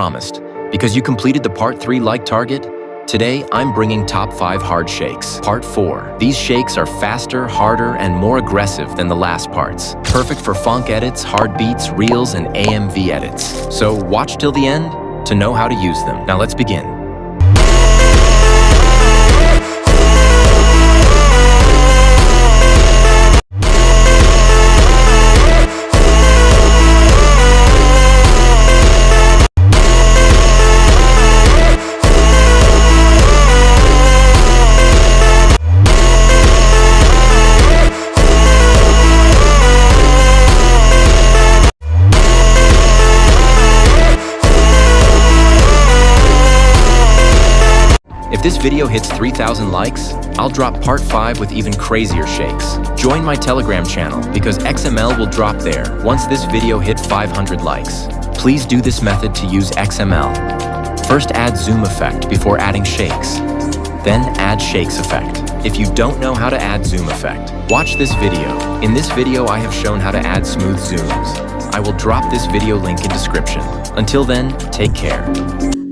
promised. Because you completed the Part 3 like target, today I'm bringing top 5 hard shakes. Part 4. These shakes are faster, harder, and more aggressive than the last parts. Perfect for funk edits, hard beats, reels, and AMV edits. So watch till the end to know how to use them. Now let's begin. If this video hits 3,000 likes, I'll drop part 5 with even crazier shakes. Join my Telegram channel because XML will drop there once this video hit 500 likes. Please do this method to use XML. First add zoom effect before adding shakes. Then add shakes effect. If you don't know how to add zoom effect, watch this video. In this video I have shown how to add smooth zooms. I will drop this video link in description. Until then, take care.